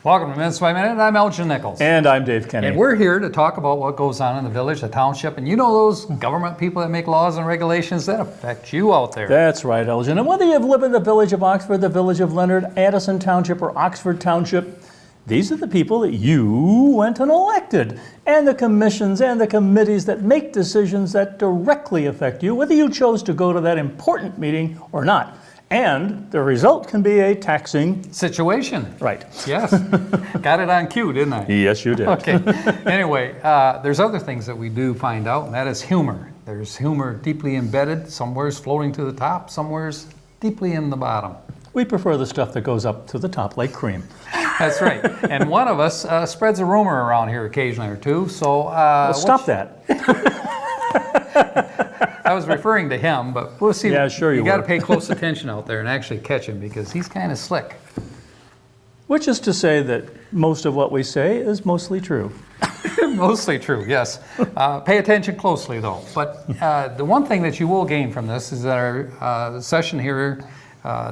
Welcome to Minutes by Minute, and I'm Elgin Nichols. And I'm Dave Kenny. And we're here to talk about what goes on in the village, the township, and you know those government people that make laws and regulations that affect you out there. That's right, Elgin. And whether you live in the village of Oxford, the village of Leonard, Addison Township, or Oxford Township, these are the people that you went and elected, and the commissions and the committees that make decisions that directly affect you, whether you chose to go to that important meeting or not. And the result can be a taxing Situation. right. Yes. Got it on cue, didn't I? Yes, you did. Okay. Anyway, there's other things that we do find out, and that is humor. There's humor deeply embedded, somewhere's floating to the top, somewhere's deeply in the bottom. We prefer the stuff that goes up to the top like cream. That's right. And one of us spreads a rumor around here occasionally or two, so... Well, stop that. I was referring to him, but we'll see. Yeah, sure you got to were. pay close attention out there and actually catch him because he's kind of slick. Which is to say that most of what we say is mostly true. Mostly true, yes. Pay attention closely, though. But the one thing that you will gain from this is that our session here,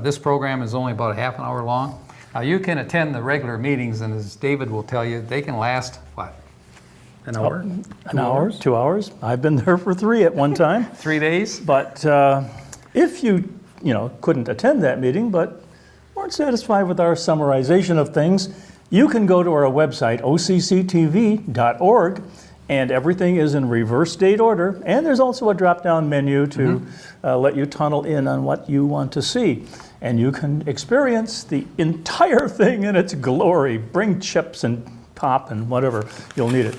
this program is only about a half an hour long. You can attend the regular meetings, and as David will tell you, they can last, what, an hour? An hour, 2 hours. I've been there for 3 at one time. 3 days? But if you couldn't attend that meeting, but weren't satisfied with our summarization of things, you can go to our website, occtv.org, and everything is in reverse date order. And there's also a drop-down menu to let you tunnel in on what you want to see. And you can experience the entire thing in its glory. Bring chips and pop and whatever, you'll need it.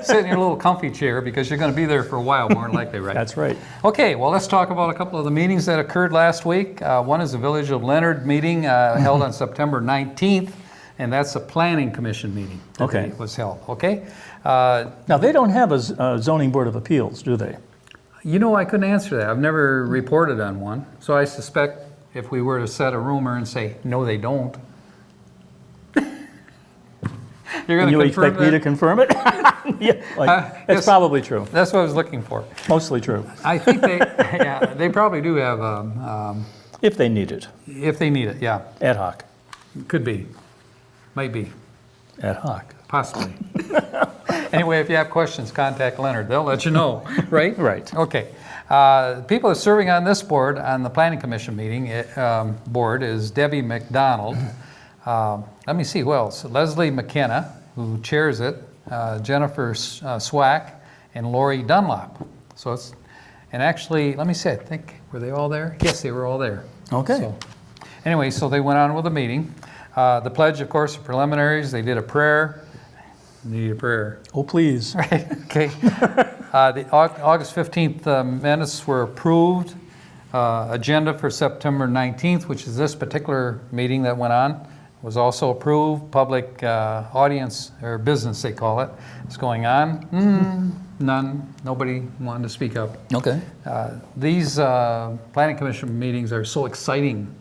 Sit in your little comfy chair because you're going to be there for a while, more than likely, right? That's right. Okay, well, let's talk about a couple of the meetings that occurred last week. One is the Village of Leonard meeting held on September 19th, and that's a Planning Commission meeting that was held, okay? Now, they don't have a zoning board of appeals, do they? You know, I couldn't answer that. I've never reported on one, so I suspect if we were to set a rumor and say, no, they don't, you're going to you confirm expect me to confirm it? Yeah, it's probably true. That's what I was looking for. Mostly true. I think they probably do have, If they need it. if they need it, yeah. Ad hoc. Could be. Might be. Ad hoc. Possibly. Anyway, if you have questions, contact Leonard. They'll let you know, right? Right. Okay. People are serving on this board, on the Planning Commission meeting board, is Debbie McDonald. Let me see who else. Leslie McKenna, who chairs it, Jennifer Swack, and Lori Dunlop. So it's, and actually, let me see, I think, were they all there? Yes, they were all there. Okay. So, anyway, so they went on with the meeting. The pledge, of course, the preliminaries, they did a prayer. Need a prayer. Oh, please. Right, okay. The August 15th minutes were approved. Agenda for September 19th, which is this particular meeting that went on, was also approved. Public audience, or business they call it, is going on. None. Nobody wanted to speak up. Okay. These Planning Commission meetings are so exciting.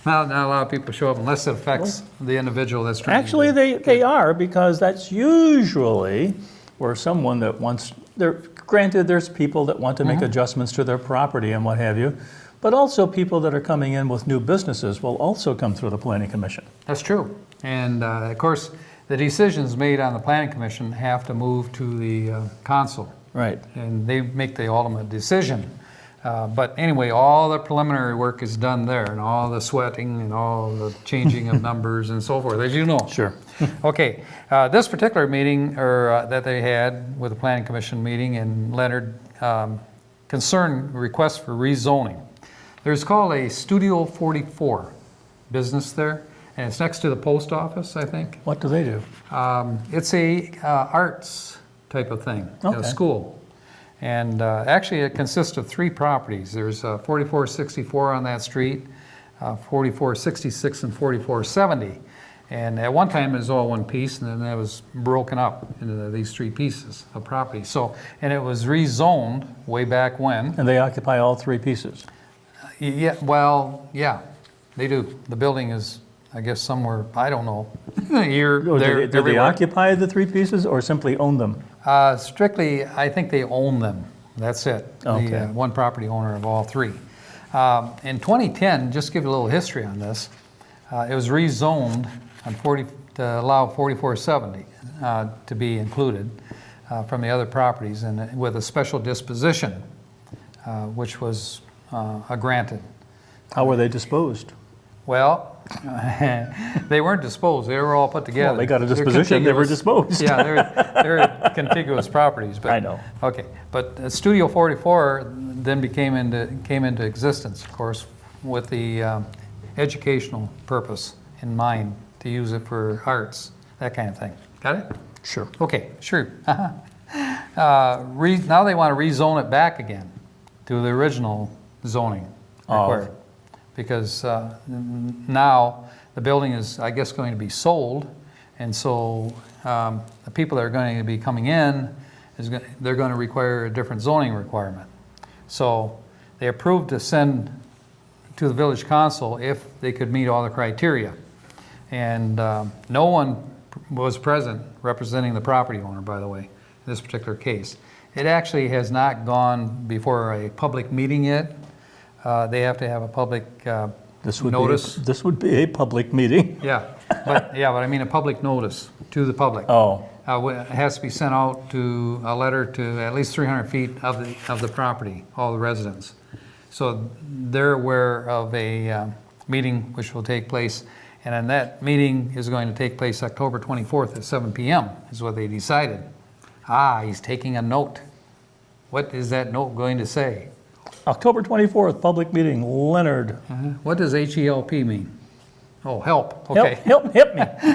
Not a lot of people show up unless it affects the individual that's trying Actually, to they are, because that's usually where someone that wants, granted there's people that want to make adjustments to their property and what have you, but also people that are coming in with new businesses will also come through the Planning Commission. That's true. And of course, the decisions made on the Planning Commission have to move to the council. Right. And they make the ultimate decision. But anyway, all the preliminary work is done there, and all the sweating and all the changing of numbers and so forth, as you know. Sure. Okay, this particular meeting that they had with the Planning Commission meeting in Leonard concerned requests for rezoning. There's called a Studio 44 business there, and it's next to the post office, I think. What do they do? It's a arts type of thing, a school. And actually it consists of 3 properties. There's 4464 on that street, 4466 and 4470. And at one time it was all one piece, and then that was broken up into these 3 pieces of property. So, and it was rezoned way back when. And they occupy all 3 pieces? Yeah, well, yeah, they do. The building is, I guess, somewhere, I don't know, here, there, do they occupy the 3 pieces or simply own them? Strictly, I think they own them. That's it. Okay. The one property owner of all 3. In 2010, just to give you a little history on this, It was rezoned on 40, to allow 4470 to be included from the other properties, and with a special disposition, which was granted. How were they disposed? Well, they weren't disposed, they were all put together. Well, they got a They're disposition, they were contiguous. disposed. Yeah, they're contiguous properties. But, I know. Okay, but Studio 44 then came into existence, of course, with the educational purpose in mind, to use it for arts, that kind of thing. Got it? Sure. Okay, sure. Now they want to rezone it back again to the original zoning required. Because now the building is, I guess, going to be sold, and so the people that are going to be coming in, they're going to require a different zoning requirement. So they approved to send to the village council if they could meet all the criteria. And no one was present representing the property owner, by the way, in this particular case. It actually has not gone before a public meeting yet. They have to have a public notice. This would be a public meeting. But I mean a public notice to the public. Oh, It has to be sent out to a letter to at least 300 feet of the property, all the residents. So they're aware of a meeting which will take place, and then that meeting is going to take place October 24th at 7 p.m. is what they decided. He's taking a note. What is that note going to say? October 24th, public meeting, Leonard. What does HELP mean? Oh, help. Okay. Help me.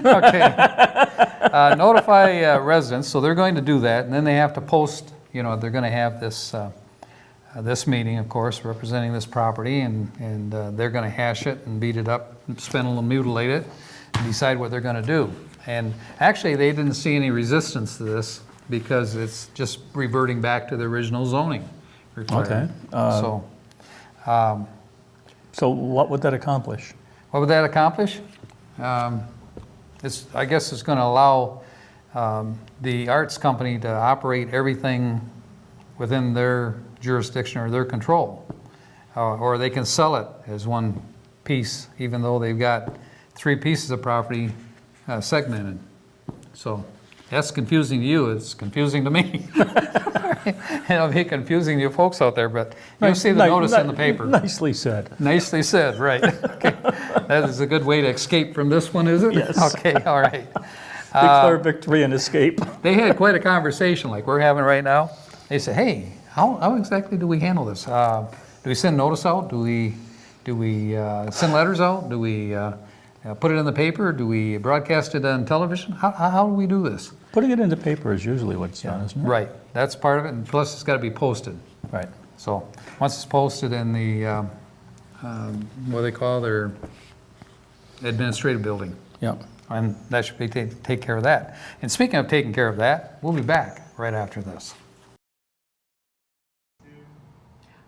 Okay. Notify residents, so they're going to do that, and then they have to post, they're going to have this meeting, of course, representing this property, and they're going to hash it and beat it up, spindle and mutilate it, and decide what they're going to do. And actually, they didn't see any resistance to this because it's just reverting back to the original zoning requirement. Okay. So what would that accomplish? What would that accomplish? I guess it's going to allow the arts company to operate everything within their jurisdiction or their control. Or they can sell it as one piece, even though they've got 3 pieces of property segmented. So that's confusing to you, it's confusing to me. It'll be confusing to you folks out there, but you'll see the notice in the paper. Nicely said. Nicely said, right. Okay. That is a good way to escape from this one, is it? Yes. Okay, all right. Declare victory and escape. They had quite a conversation like we're having right now. They said, hey, how exactly do we handle this? Do we send notice out? Do we send letters out? Do we put it in the paper? Do we broadcast it on television? How do we do this? Putting it into paper is usually what's done, isn't it? Right, that's part of it, and plus it's got to be posted. Right. So once it's posted in the, what do they call their administrative building, Yeah. and that should be take care of that. And speaking of taking care of that, we'll be back right after this.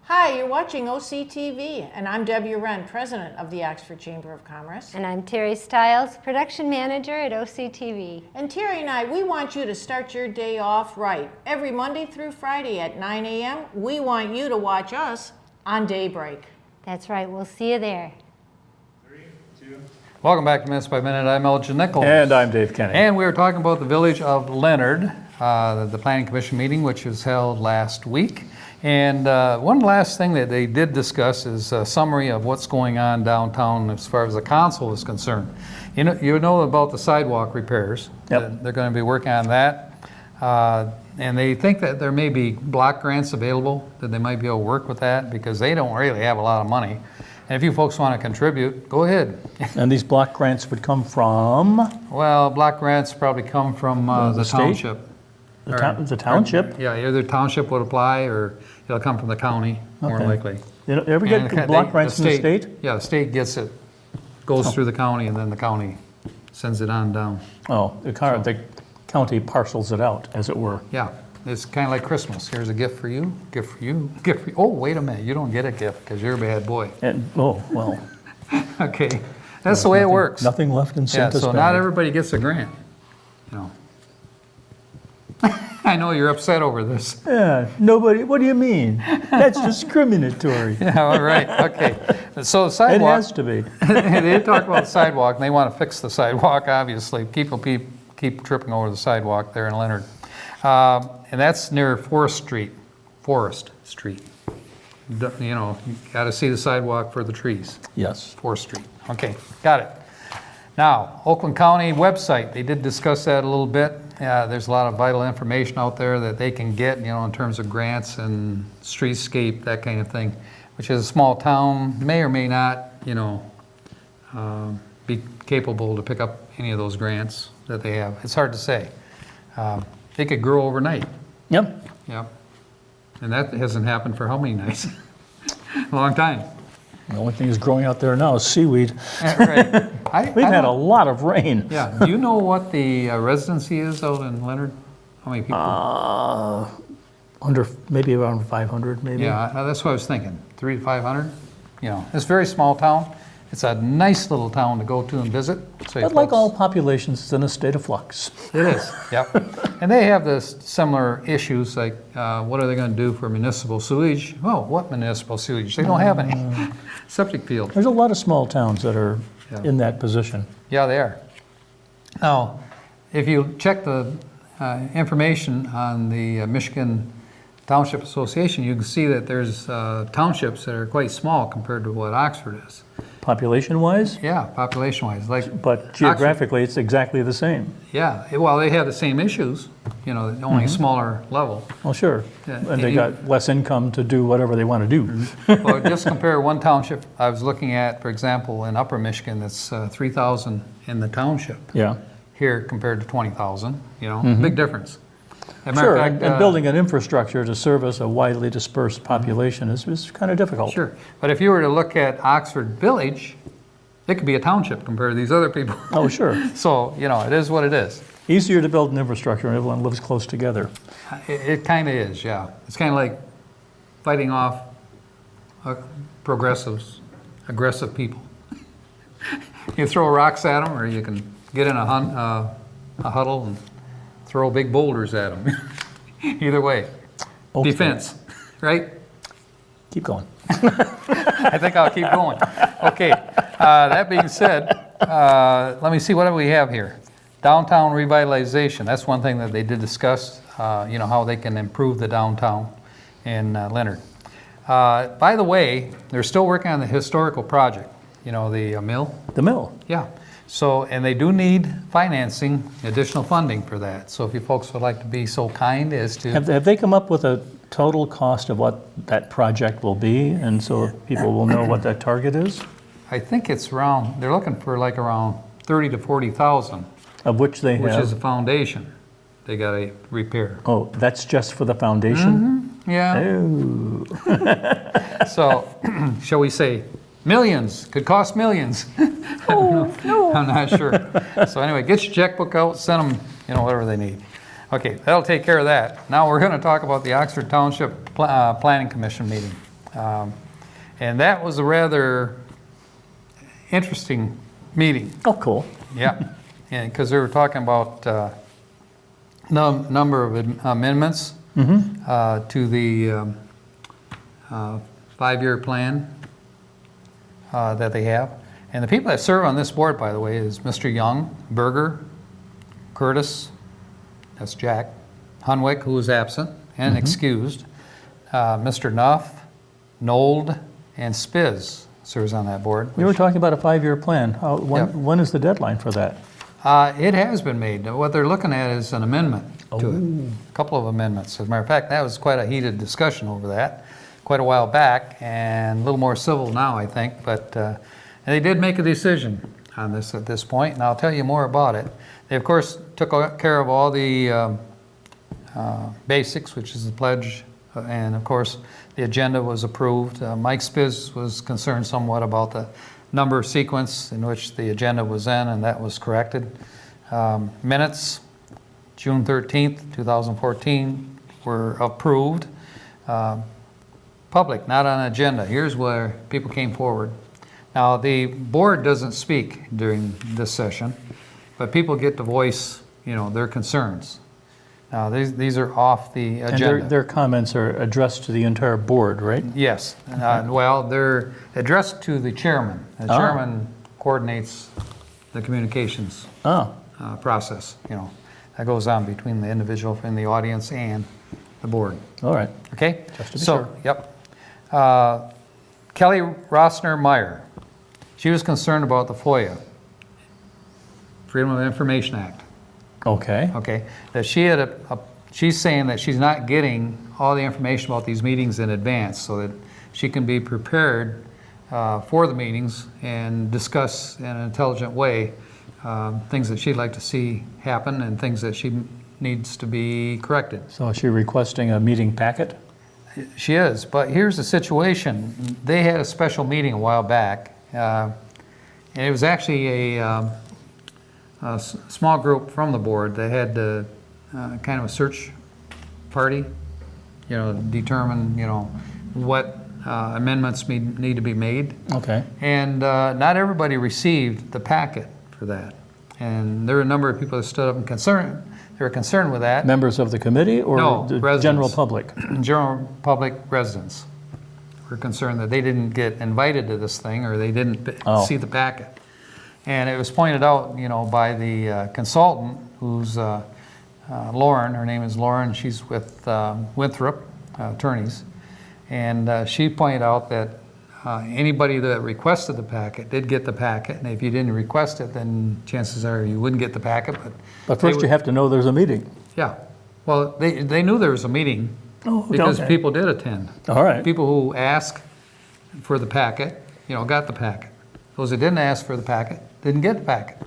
Hi, you're watching OCTV, and I'm Debbie Wren, President of the Oxford Chamber of Commerce. And I'm Terry Stiles, Production Manager at OCTV. And Terry and I, we want you to start your day off right. Every Monday through Friday at 9 a.m., we want you to watch us on Daybreak. That's right, we'll see you there. 3, 2. Welcome back to Minutes by Minute. I'm Elgin Nichols. And I'm Dave Kenny. And we were talking about the Village of Leonard, the Planning Commission meeting, which was held last week. And one last thing that they did discuss is a summary of what's going on downtown as far as the council is concerned. You know about the sidewalk repairs. Yep. They're going to be working on that. And they think that there may be block grants available, that they might be able to work with that, because they don't really have a lot of money. And if you folks want to contribute, go ahead. And these block grants would come from Well, block grants probably come from the state? township. the township? Yeah, either the township would apply, or it'll come from the county, more Okay. likely. You ever And get block grants from the state? Yeah, the state gets it, goes through the county, and then the county sends it on down. Oh, the county parcels it out, as it were. Yeah, it's kind of like Christmas. Here's a gift for you, gift for you, gift for you. Oh, wait a minute, you don't get a gift because you're a bad boy. And, oh, well. Okay, that's the way it works. Nothing left in Yeah, Santa's so not everybody gets a grant, you know. I know you're upset over this. Yeah, nobody, what do you mean? That's discriminatory. Yeah, all right, okay. So the It sidewalk, has to be. they talk about the sidewalk, and they want to fix the sidewalk, obviously. People keep tripping over the sidewalk there in Leonard. And that's near Forest Street. You know, you got to see the sidewalk for the trees. Yes. 4th Street. Okay, got it. Now, Oakland County website, they did discuss that a little bit. There's a lot of vital information out there that they can get, you know, in terms of grants and streetscape, that kind of thing, which is a small town, may or may not, you know, be capable to pick up any of those grants that they have. It's hard to say. They could grow overnight. Yep. Yep. And that hasn't happened for how many nights? A long time. The only thing that's growing out there now is seaweed. Right. We've had a lot of rain. Yeah. Do you know what the residency is out in Leonard? How many people? Under, maybe around 500, maybe. Yeah, that's what I was thinking. 300 to 500. You know, it's a very small town. It's a nice little town to go to and visit. So But like all populations, it's in a state of flux. It is, yep. And they have this similar issues like, what are they going to do for municipal sewage? Well, what municipal sewage? They don't have any. Septic field. There's a lot of small towns that are Yeah. in that position. Yeah, they are. Now, if you check the information on the Michigan Township Association, you can see that there's townships that are quite small compared to what Oxford is. Population-wise, Yeah, population-wise, like, but geographically, it's exactly the same. yeah, well, they have the same issues, you know, only a smaller level. Well, sure. Yeah, And they and got less income to do whatever they want to do. Well, just compare one township I was looking at, for example, in Upper Michigan, that's 3,000 in the township. Yeah. Here compared to 20,000, you know, big difference. As a matter Sure, of fact, and building an infrastructure to service a widely dispersed population is kind of difficult. Sure, but if you were to look at Oxford Village, it could be a township compared to these other people. Oh, sure. So, you know, it is what it is. Easier to build an infrastructure when everyone lives close together. It kind of is, yeah. It's kind of like fighting off aggressive people. You throw rocks at them, or you can get in a huddle and throw big boulders at them. Either way, Okay. defense, right? Keep going. I think I'll keep going. Okay, that being said, let me see, what do we have here? Downtown revitalization, that's one thing that they did discuss, you know, how they can improve the downtown in Leonard. By the way, they're still working on the historical project, you know, the mill. The mill. Yeah, so, and they do need financing, additional funding for that. So if you folks would like to be so kind as to, Have they come up with a total cost of what that project will be? And so people will know what that target is? I think it's around, they're looking for like around 30 to 40,000, Of which they which is a have, foundation they gotta repair. oh, that's just for the foundation? Yeah, Oh, so, shall we say, millions, could cost millions. oh, no. I'm not sure. So anyway, get your checkbook out, send them, you know, whatever they need. Okay, that'll take care of that. Now we're gonna talk about the Oxford Township Planning Commission meeting. And that was a rather interesting meeting, Oh, cool. yeah. And, because they were talking about number of amendments to the 5-year plan that they have. And the people that serve on this board, by the way, is Mr. Young, Berger, Curtis, that's Jack, Hunwick, who was absent and excused, Mr. Nuff, Nold, and Spiz serves on that board. We were talking about a 5-year plan. Yep. When is the deadline for that? It has been made. What they're looking at is an amendment to it. A couple of amendments. As a matter of fact, that was quite a heated discussion over that quite a while back, and a little more civil now, I think. But and they did make a decision on this at this point, and I'll tell you more about it. They, of course, took care of all the basics, which is the pledge, and of course, the agenda was approved. Mike Spiz was concerned somewhat about the number sequence in which the agenda was in, and that was corrected. Minutes, June 13th, 2014, were approved. Public, not on agenda. Here's where people came forward. Now, the board doesn't speak during this session, but people get to voice, you know, their concerns. These are off the And agenda. their comments are addressed to the entire board, right? Yes. Well, they're addressed to the chairman. The Oh. chairman coordinates the communications Oh, process, that goes on between the individual in the audience and the board. all right. Okay? Just to be So, sure. yep. Kelly Rossner Meyer, she was concerned about the FOIA, Freedom of Information Act. Okay. Okay, that she had she's saying that she's not getting all the information about these meetings in advance so that she can be prepared for the meetings and discuss in an intelligent way things that she'd like to see happen and things that she needs to be corrected. So is she requesting a meeting packet? She is, but here's the situation. They had a special meeting a while back, and it was actually a small group from the board. They had kind of a search party, determine, what amendments need to be made. Okay. And not everybody received the packet for that. And there were a number of people that stood up and they were concerned with that. Members of the committee or No, the residents. general public? General public residents were concerned that they didn't get invited to this thing or they didn't Oh. see the packet. And it was pointed out, by the consultant, who's Lauren. Her name is Lauren. She's with Winthrop Attorneys. And she pointed out that anybody that requested the packet did get the packet. And if you didn't request it, then chances are you wouldn't get the packet. But first you have to know there's a meeting. Yeah. Well, they knew there was a meeting Oh, because okay. people did attend. All right. People who asked for the packet, got the packet. Those that didn't ask for the packet didn't get the packet.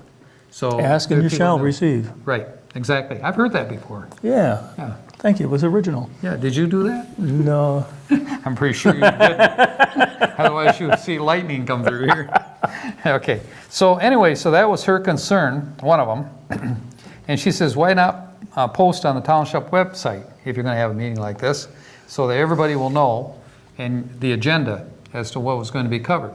So Ask there and are you people shall that- receive. Right, exactly. I've heard that before. Yeah. Yeah. Thank you. It was original. Yeah, did you do that? No. I'm pretty sure you did. Otherwise you would see lightning come through here. Okay, so anyway, so that was her concern, one of them. And she says, why not post on the township website if you're going to have a meeting like this, so that everybody will know and the agenda as to what was going to be covered.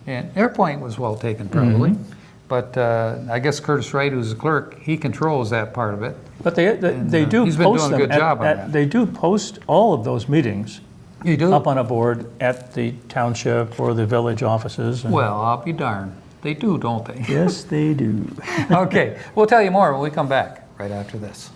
And their point was well taken, probably. Mm-hmm. But I guess Curtis Wright, who's the clerk, he controls that part of it. But they do he's been post doing a them good job on at- that. They do post all of those meetings You do? up on a board at the township or the village offices. and- Well, I'll be darned. They do, don't they? Yes, they do. Okay, we'll tell you more when we come back right after this.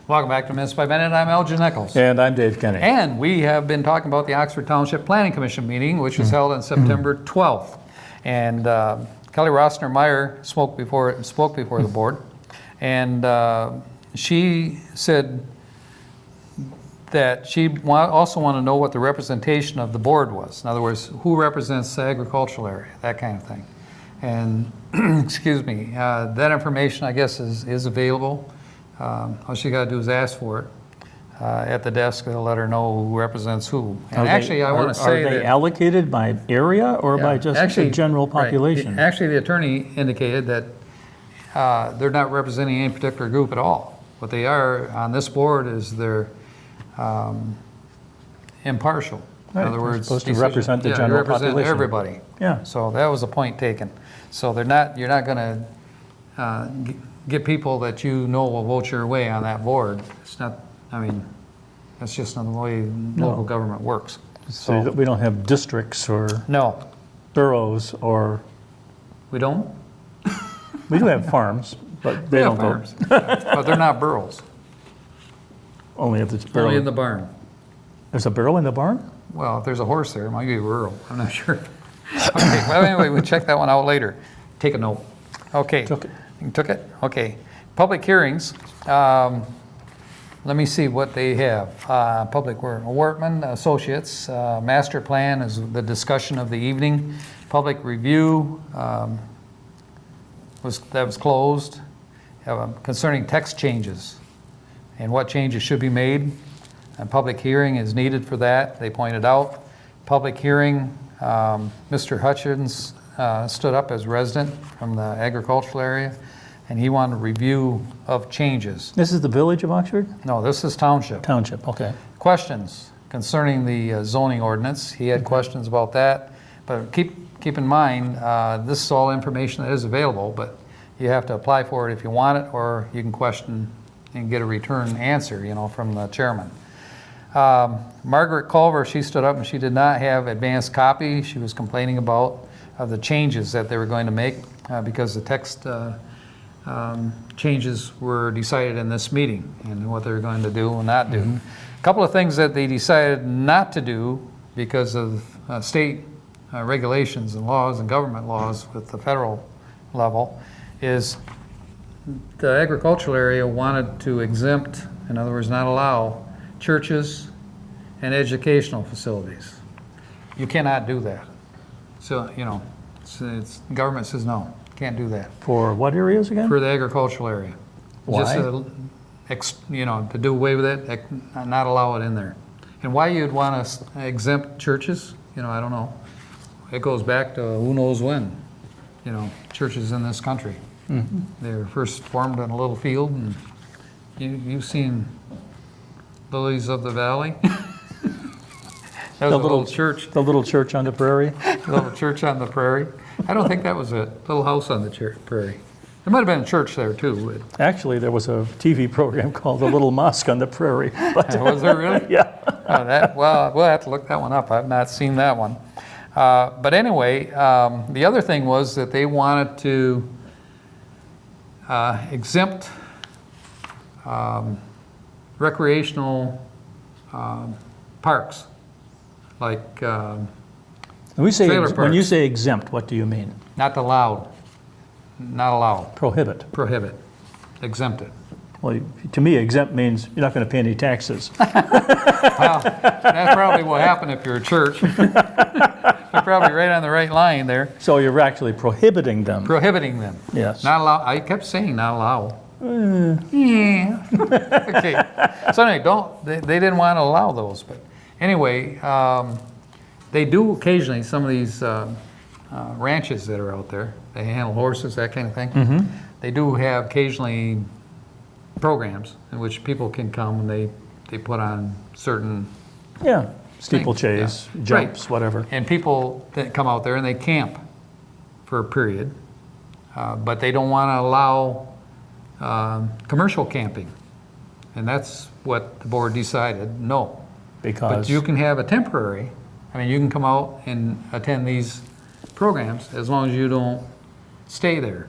Welcome back to Minutes by Minute. I'm Elgin Nichols. And I'm Dave Kenny. And we have been talking about the Oxford Township Planning Commission meeting, which was held on September 12th. And Kelly Rossner Meyer spoke before the board. And she said that she also wanted to know what the representation of the board was. In other words, who represents the agricultural area, that kind of thing. And, excuse me, that information, I guess, is available. All she got to do is ask for it at the desk. They'll let her know who represents who. And actually, I want to say Are they that allocated by area or by yeah, just actually, the general right. population? Actually, the attorney indicated that they're not representing any particular group at all. What they are on this board is they're impartial. Right, In other they're words, supposed to decision- represent the yeah, general represent population. everybody. Yeah. So that was a point taken. So you're not going to get people that you know will vote your way on that board. It's not. I mean, that's just not the way local government works. So we don't have districts or No, boroughs or, we don't. we do have farms, but they We don't have vote. farms, but they're not boroughs. Only if it's Only in borough. the barn. There's a borough in the barn? Well, if there's a horse there, it might be rural. I'm not sure. Okay, well, anyway, we'll check that one out later. Take a note. Okay. Took it. You took it? Okay. Public hearings. Let me see what they have. Public Workman Associates, master plan is the discussion of the evening. Public review was closed. Concerning text changes. and what changes should be made. A public hearing is needed for that, they pointed out. Public hearing, Mr. Hutchins stood up as resident from the agricultural area, and he wanted a review of changes. This is the village of Oxford? No, this is township. Township, okay. Questions concerning the zoning ordinance. He had questions about that, but keep in mind, this is all information that is available, but you have to apply for it if you want it, or you can question and get a return answer, from the chairman. Margaret Culver, she stood up and she did not have advanced copy. She was complaining about the changes that they were going to make because the text changes were decided in this meeting and what they're going to do and not do. A couple of things that they decided not to do because of state regulations and laws and government laws with the federal level is the agricultural area wanted to exempt, in other words, not allow churches and educational facilities. You cannot do that. So, the government says no, can't do that. For what areas again? For the agricultural area. Why? Just to do away with it, not allow it in there. And why you'd want to exempt churches, I don't know. It goes back to who knows when, churches in this country. They were first formed in a little field, and you've seen Lilies of the Valley. That was a little church. The little church on the prairie? Little church on the prairie. I don't think that was it. Little house on the prairie. There might have been a church there too. Actually, there was a TV program called The Little Mosque on the Prairie. But, Was there really? yeah. Well, we'll have to look that one up. I've not seen that one. But anyway, the other thing was that they wanted to exempt recreational parks, like When you Trailer parks. say exempt, what do you mean? not allowed, not allowed, Prohibit. prohibit, exempted. Well, to me, exempt means you're not going to pay any taxes. Well, that's probably what happened if you're a church. You're probably right on the right line there. So you're actually prohibiting them. Prohibiting them. Yes. Not allow. I kept saying not allow. Yeah. Okay. So anyway, they didn't want to allow those, but anyway, they do occasionally, some of these ranches that are out there, they handle horses, that kind of thing. They do have occasionally programs in which people can come and they put on certain, Yeah, steeplechase, Yeah. jumps, Right. whatever. and people that come out there and they camp for a period, but they don't want to allow commercial camping. And that's what the board decided, no. But Because, you can have a temporary, you can come out and attend these programs as long as you don't stay there,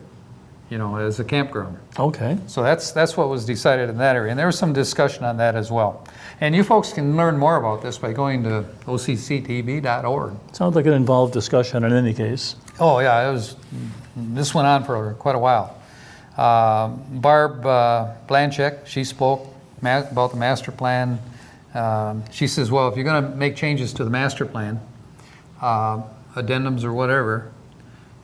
as a campground. okay. So that's what was decided in that area, and there was some discussion on that as well. And you folks can learn more about this by going to occtv.org. Sounds like an involved discussion in any case. Oh yeah, this went on for quite a while. Barb Blanchek, she spoke about the master plan. She says, well, if you're going to make changes to the master plan, addendums or whatever,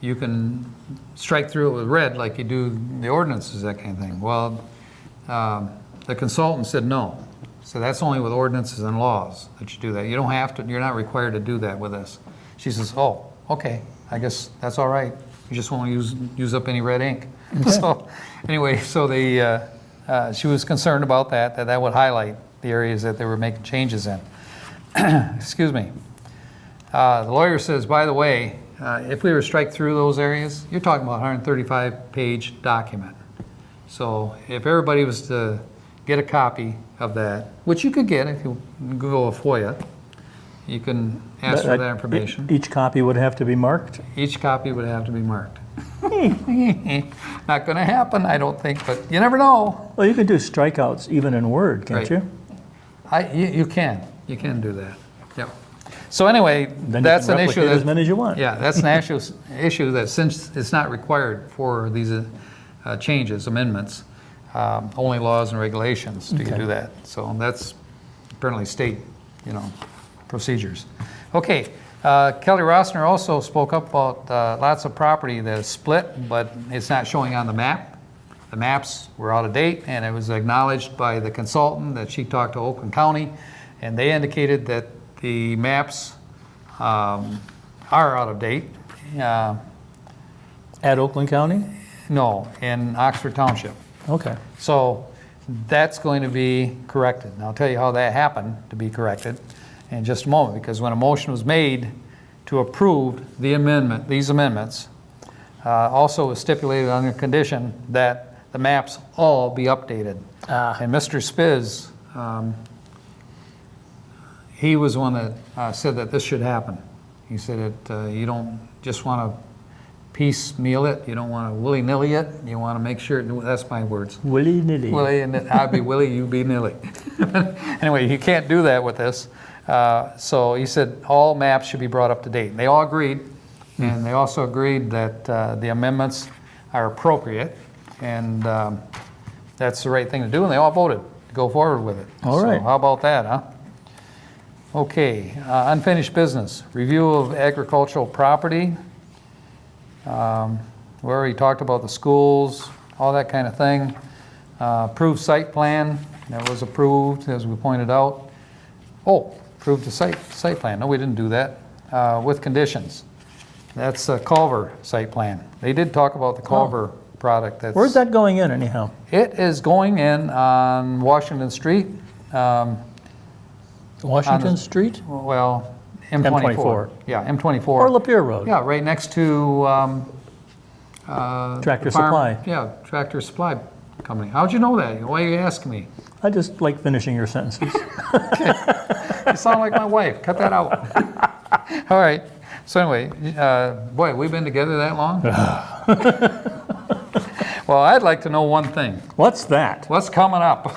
you can strike through it with red like you do the ordinances, that kind of thing. Well, the consultant said no. So that's only with ordinances and laws that you do that. You don't have to, you're not required to do that with this. She says, oh, okay, I guess that's all right. You just won't use up any red ink. So anyway, so she was concerned about that would highlight the areas that they were making changes in. Excuse me. The lawyer says, by the way, if we were to strike through those areas, you're talking about a 135-page document. So if everybody was to get a copy of that, which you could get if you Google a FOIA, you can ask for that information. Each copy would have to be marked? Each copy would have to be marked. Not going to happen, I don't think, but you never know. Well, you could do strikeouts even in Word, can't Right. you? You can do that. Yep. So anyway, Then that's you an can issue replicate that as many as you want. Yeah, that's an actual issue that since it's not required for these changes, amendments, only laws and regulations do do that. So that's apparently state, procedures. Okay, Kelly Rossner also spoke up about lots of property that is split, but it's not showing on the map. the maps were out of date, and it was acknowledged by the consultant that she talked to Oakland County, and they indicated that the maps are out of date. At Oakland County? No, in Oxford Township. Okay. So that's going to be corrected. And I'll tell you how that happened to be corrected in just a moment, because when a motion was made to approve the amendment, these amendments, also was stipulated under condition that the maps all be updated. And Mr. Spiz, he was one that said that this should happen. He said that you don't just want to piecemeal it, you don't want to willy-nilly it, you want to make sure, that's my words. Willy-nilly. Willy, and I'd be Willy, you be nilly. Anyway, you can't do that with this. So he said all maps should be brought up to date. And they all agreed, and they also agreed that the amendments are appropriate, and that's the right thing to do, and they all voted to go forward with it. All right. So how about that, huh? Okay, unfinished business. Review of agricultural property. We already talked about the schools, all that kind of thing. Approved site plan, that was approved, as we pointed out. Oh, approved the site plan. No, we didn't do that. With conditions. That's a Culver site plan. They did talk about the Culver product. Where's that going in anyhow? It is going in on Washington Street. Washington Street? Well, M24. M24. Yeah, M24. Or Lapeer Road? Yeah, right next to Tractor the farm- Supply. Yeah, Tractor Supply Company. How'd you know that? Why are you asking me? I just like finishing your sentences. You sound like my wife. Cut that out. All right. So anyway, boy, we've been together that long? Well, I'd like to know one thing. What's that? What's coming up?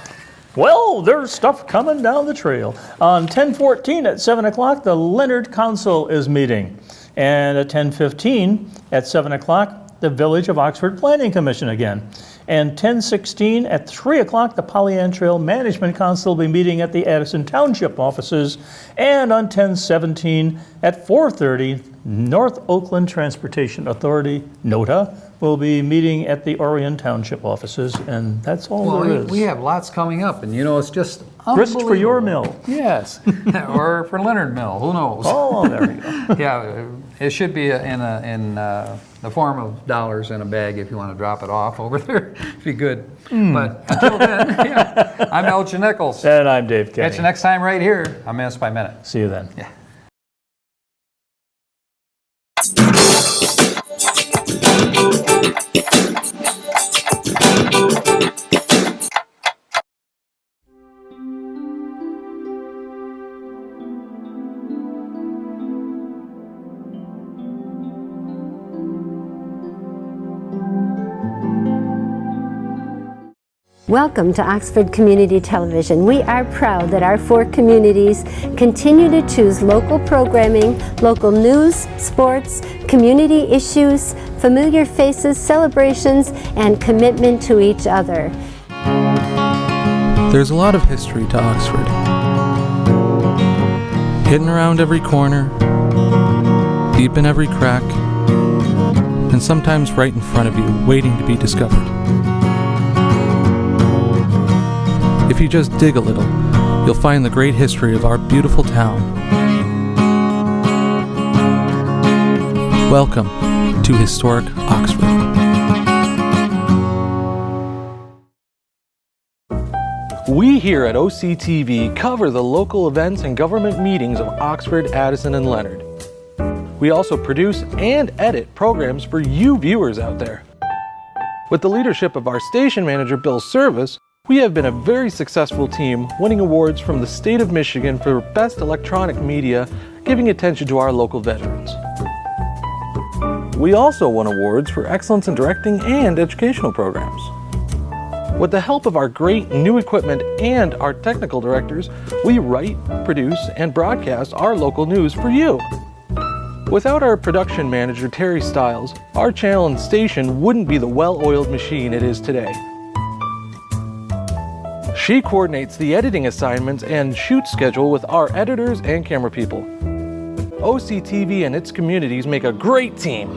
Well, there's stuff coming down the trail. On 10/14 at 7 o'clock, the Leonard Council is meeting. And at 10:15 at 7 o'clock, the Village of Oxford Planning Commission again. And 10:16 at 3 o'clock, the Pollyant Trail Management Council will be meeting at the Addison Township offices. And on 10:17 at 4:30, North Oakland Transportation Authority, NOTA, will be meeting at the Orion Township offices. And that's all Well, there is. we have lots coming up, and you know, it's just Grist for your unbelievable. mill. Yes, or for Leonard Mill, who knows? Oh, there you go. Yeah, it should be in the form of dollars in a bag if you want to drop it off over there. It'd be good. But until then, yeah, I'm Elgin Nichols. And I'm Dave Kenny. Catch you next time right here on Minutes by Minute. See you then. Yeah. Welcome to Oxford Community Television. We are proud that our 4 communities continue to choose local programming, local news, sports, community issues, familiar faces, celebrations, and commitment to each other. There's a lot of history to Oxford. Hidden around every corner, deep in every crack, and sometimes right in front of you, waiting to be discovered. If you just dig a little, you'll find the great history of our beautiful town. Welcome to historic Oxford. We here at OCTV cover the local events and government meetings of Oxford, Addison, and Leonard. We also produce and edit programs for you viewers out there. With the leadership of our station manager, Bill Service, we have been a very successful team, winning awards from the state of Michigan for Best Electronic Media, giving attention to our local veterans. We also won awards for excellence in directing and educational programs. With the help of our great new equipment and our technical directors, we write, produce, and broadcast our local news for you. Without our production manager, Terry Stiles, our channel and station wouldn't be the well-oiled machine it is today. She coordinates the editing assignments and shoot schedule with our editors and camera people. OCTV and its communities make a great team.